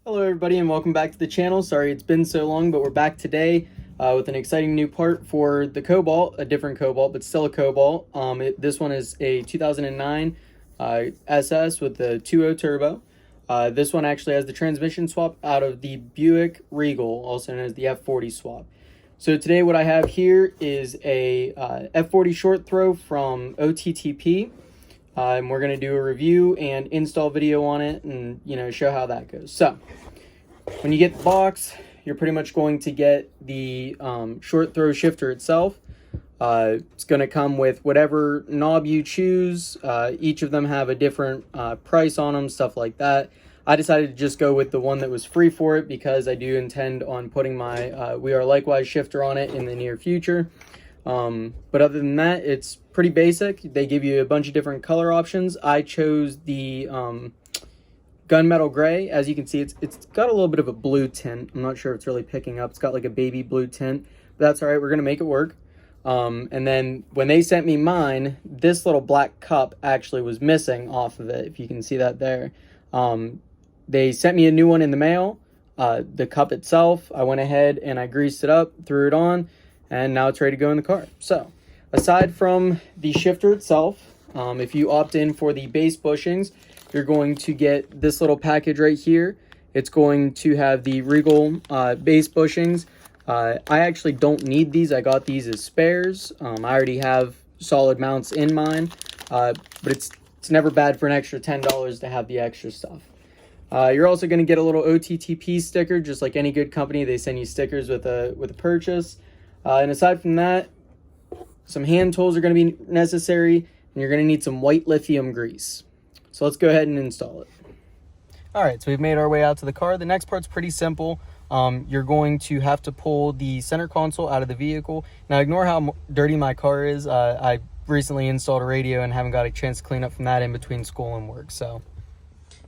Hello everybody and welcome back to the channel. Sorry it's been so long, but we're back today with an exciting new part for the Cobalt, a different Cobalt, but still a Cobalt. This one is a 2009 SS with the 2.0 turbo. This one actually has the transmission swap out of the Buick Regal, also known as the F40 swap. So today what I have here is a F40 short throw from OTTP. And we're going to do a review and install video on it and, show how that goes. So when you get the box, you're pretty much going to get the short throw shifter itself. It's going to come with whatever knob you choose. Each of them have a different price on them, stuff like that. I decided to just go with the one that was free for it because I do intend on putting my We Are Likewise shifter on it in the near future. But other than that, it's pretty basic. They give you a bunch of different color options. I chose the gunmetal gray. As you can see, it's got a little bit of a blue tint. I'm not sure if it's really picking up. It's got like a baby blue tint, but that's all right. We're going to make it work. And then when they sent me mine, this little black cup actually was missing off of it, if you can see that there. They sent me a new one in the mail. The cup itself, I went ahead and I greased it up, threw it on, and now it's ready to go in the car. So aside from the shifter itself, if you opt in for the base bushings, you're going to get this little package right here. It's going to have the Regal base bushings. I actually don't need these. I got these as spares. I already have solid mounts in mine, but it's never bad for an extra $10 to have the extra stuff. You're also going to get a little OTTP sticker, just like any good company. They send you stickers with a purchase. And aside from that, some hand tools are going to be necessary, and you're going to need some white lithium grease. So let's go ahead and install it. All right, so we've made our way out to the car. The next part's pretty simple. You're going to have to pull the center console out of the vehicle. Now, ignore how dirty my car is. I recently installed a radio and haven't got a chance to clean up from that in between school and work. So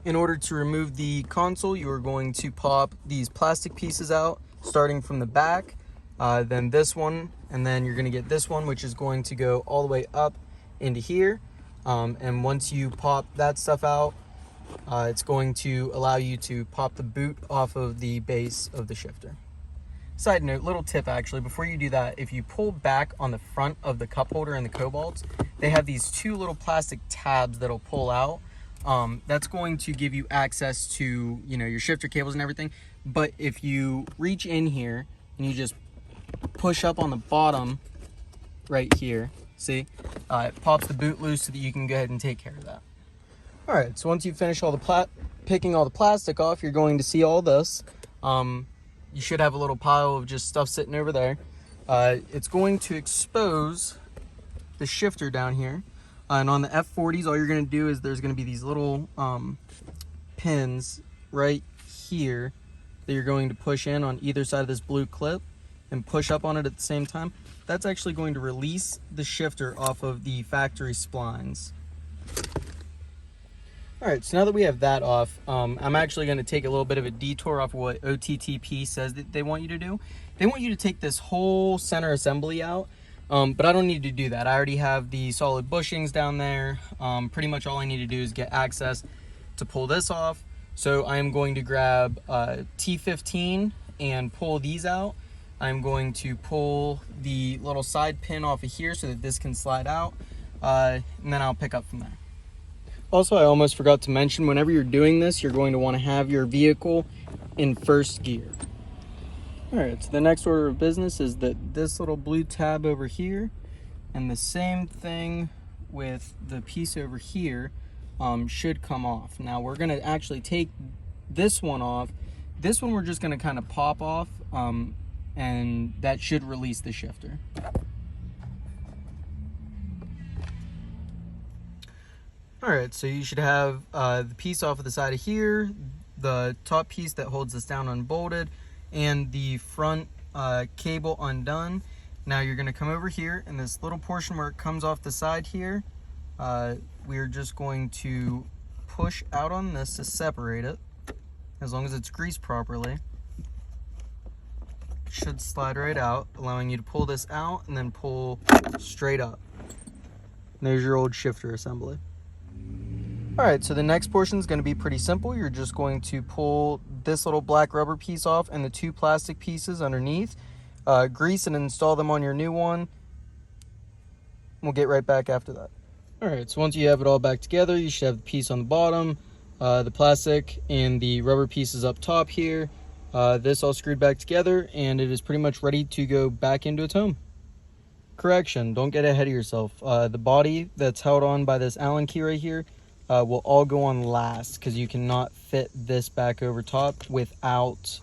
in order to remove the console, you are going to pop these plastic pieces out, starting from the back. Then this one, and then you're going to get this one, which is going to go all the way up into here. And once you pop that stuff out, it's going to allow you to pop the boot off of the base of the shifter. Side note, little tip actually, before you do that, if you pull back on the front of the cup holder in the Cobalts, they have these two little plastic tabs that'll pull out. That's going to give you access to, your shifter cables and everything. But if you reach in here and you just push up on the bottom right here, see, it pops the boot loose so that you can go ahead and take care of that. All right, so once you finish picking all the plastic off, you're going to see all this. You should have a little pile of just stuff sitting over there. It's going to expose the shifter down here. And on the F40s, all you're going to do is there's going to be these little pins right here that you're going to push in on either side of this blue clip and push up on it at the same time. That's actually going to release the shifter off of the factory splines. All right, so now that we have that off, I'm actually going to take a little bit of a detour off of what OTTP says that they want you to do. They want you to take this whole center assembly out, but I don't need to do that. I already have the solid bushings down there. Pretty much all I need to do is get access to pull this off. So I am going to grab T15 and pull these out. I'm going to pull the little side pin off of here so that this can slide out, and then I'll pick up from there. Also, I almost forgot to mention, whenever you're doing this, you're going to want to have your vehicle in first gear. All right, so the next order of business is that this little blue tab over here, and the same thing with the piece over here, should come off. Now, we're going to actually take this one off. This one we're just going to kind of pop off, and that should release the shifter. All right, so you should have the piece off of the side of here, the top piece that holds this down unbolted, and the front cable undone. Now you're gonna come over here, and this little portion where it comes off the side here, we're just going to push out on this to separate it. As long as it's greased properly, it should slide right out, allowing you to pull this out and then pull straight up. And there's your old shifter assembly. All right, so the next portion is going to be pretty simple. You're just going to pull this little black rubber piece off and the two plastic pieces underneath, grease and install them on your new one. We'll get right back after that. All right, so once you have it all back together, you should have the piece on the bottom, the plastic and the rubber pieces up top here. This all screwed back together, and it is pretty much ready to go back into its home. Correction, don't get ahead of yourself. The body that's held on by this Allen key right here will all go on last, because you cannot fit this back over top without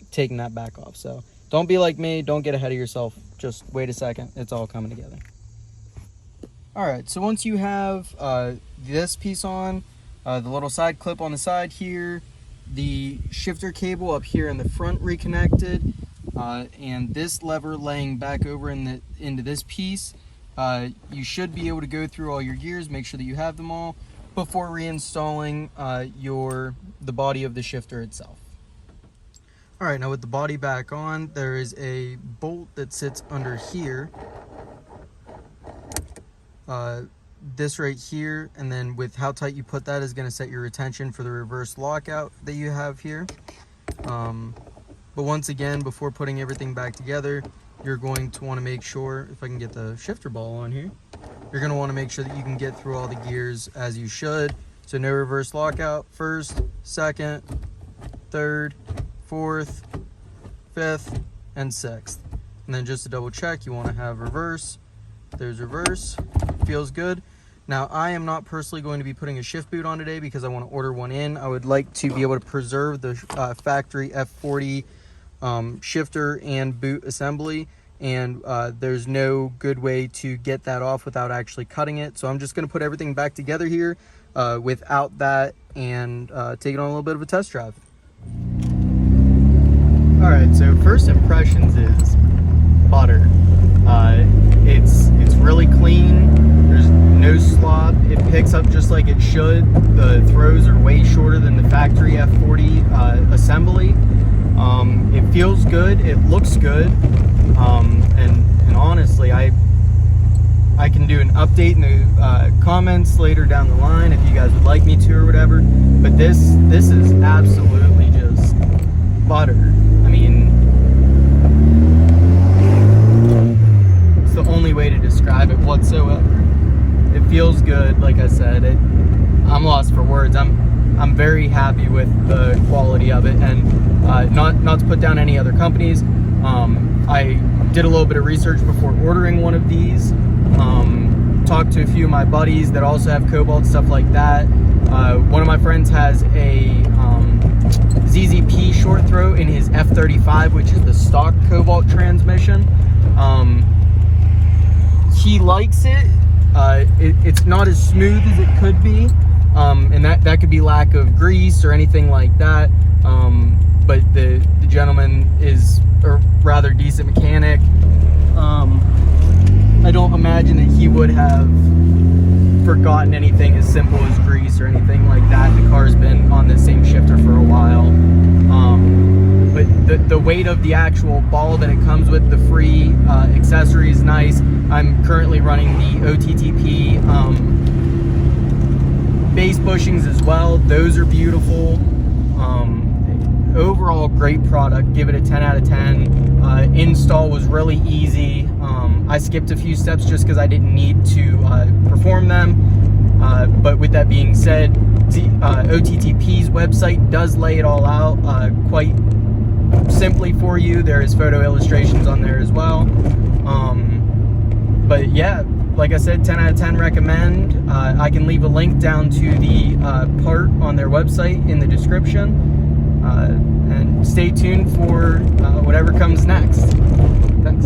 taking that back off. So don't be like me, don't get ahead of yourself. Just wait a second, it's all coming together. All right, so once you have this piece on, the little side clip on the side here, the shifter cable up here in the front reconnected, and this lever laying back over into this piece, you should be able to go through all your gears, make sure that you have them all before reinstalling the body of the shifter itself. All right, now with the body back on, there is a bolt that sits under here. This right here, and then with how tight you put that is going to set your retention for the reverse lockout that you have here. But once again, before putting everything back together, you're going to want to make sure, if I can get the shifter ball on here, you're going to want to make sure that you can get through all the gears as you should. So no reverse lockout, first, second, third, fourth, fifth, and sixth. And then just to double check, you want to have reverse. There's reverse, feels good. Now I am not personally going to be putting a shift boot on today because I want to order one in. I would like to be able to preserve the factory F40 shifter and boot assembly, and there's no good way to get that off without actually cutting it. So I'm just going to put everything back together here without that, and take it on a little bit of a test drive. All right, so first impressions is butter. It's really clean. There's no slop. It picks up just like it should. The throws are way shorter than the factory F40 assembly. It feels good. It looks good. And honestly, I can do an update in the comments later down the line if you guys would like me to or whatever. But this is absolutely just butter. I mean, it's the only way to describe it whatsoever. It feels good, like I said. I'm lost for words. I'm very happy with the quality of it, and not to put down any other companies. I did a little bit of research before ordering one of these. Talked to a few of my buddies that also have cobalt, stuff like that. One of my friends has a ZZP short throw in his F35, which is the stock cobalt transmission. He likes it. It's not as smooth as it could be, and that could be lack of grease or anything like that. But the gentleman is a rather decent mechanic. I don't imagine that he would have forgotten anything as simple as grease or anything like that. The car's been on the same shifter for a while. But the weight of the actual ball that it comes with, the free accessory, is nice. I'm currently running the OTTP base bushings as well. Those are beautiful. Overall, great product. Give it a 10 out of 10. Install was really easy. I skipped a few steps just because I didn't need to perform them. But with that being said, OTTP's website does lay it all out quite simply for you. There is photo illustrations on there as well. But yeah, like I said, 10 out of 10 recommend. I can leave a link down to the part on their website in the description. And stay tuned for whatever comes next. Thanks.